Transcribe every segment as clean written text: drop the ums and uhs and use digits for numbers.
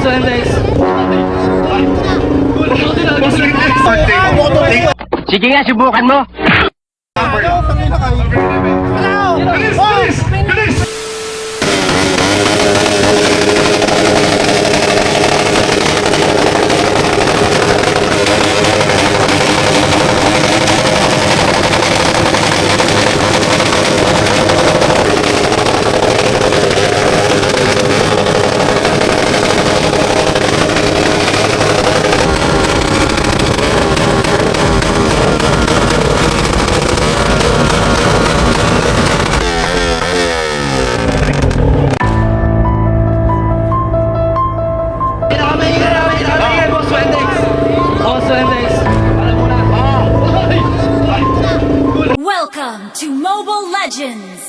Boss Wendex. Sige nga, subukan mo. Welcome to Mobile Legends!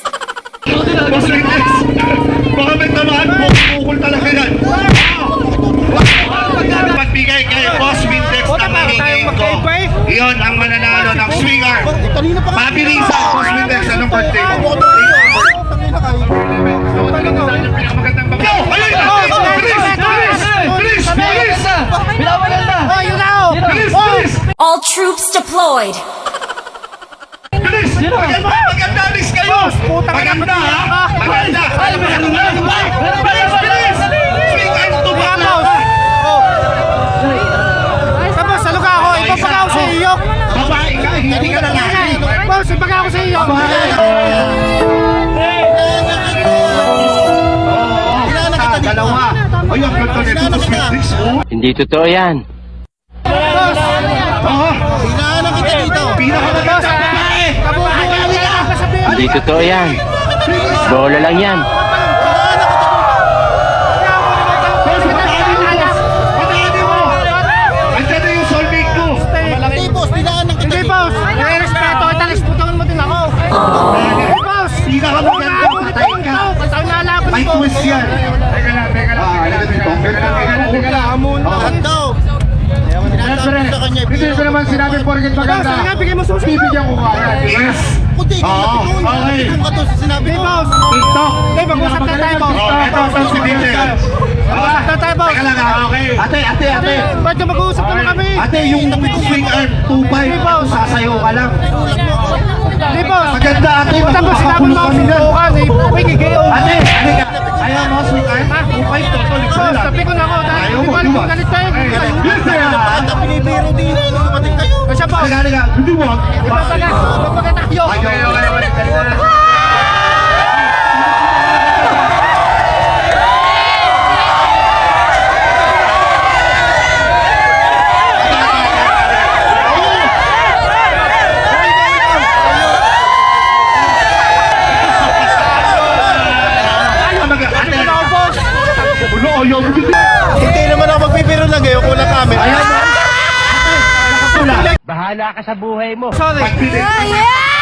Boss Wendex! Baka may tamaan mo, bukol talaga yan! Magbigay kay Boss Wendex ng hihingin ko. Iyon ang mananalo ng swinger. Mabilisan, Boss Wendex, anong birthday mo? Pinakamagandang babae. All troops deployed! Maganda, alis kayo! Maganda, ha? Maganda! Bilis! Swing and tumakas! Tapos, saluga ako, ipapaga ako sa iyo. Babae ka, hindi ka lalaki. Boss, ipaga ako sa iyo. Dalawa. Ay, ang ganda nito sa Sweet Drinks, oh. Hindi totoo yan. Boss, Oo. hinahanap kita dito. Pinakamaganda babae! Hindi totoo yan. Bola lang yan. Pataani mo! Andiyan na yung soulmate ko! Hindi, boss, hinahanap kita. Hindi, boss. Nire-respeto kita, respetuhan mo din ako. Hindi, boss. Pinakamaganda, patay ka! Pagtaon na alaban May ko. twist yan! Teka lang. Halika dito. Teka lang. Maganda. Hindi ko naman sinabi porket maganda. Boss, nga, bigay mo susi. Bibigyan ko kaya. Yes! Puti, Okay. kung kato sa sinabi ko. Boss. TikTok! Hindi, mag-usap na tayo, boss. Ito si DJ. Mag-usap na tayo, boss. Teka lang, okay. Ate. Ba't ka mag-uusap naman kami? Ate, yung swing arm 2-5, sasayaw ka lang. Hindi, boss. Maganda ate, Tapos sinabi mo ako subukan, eh. Pagigay, oh. Ate, ayaw mo swing arm 2-5, tutulik sa Boss, lang. sabi ko na ako, dahil Ayaw hindi mo, ko alam di kung ba? galit tayo. Yes, sir. Pinibiro din, dumating kayo. Kasi, boss, Halika, hindi mo. ipapaga tayo. Okay. Hindi naman ako magbibiro lang eh, kulang kami. Bahala ka sa buhay mo. Sorry. Pagbilis.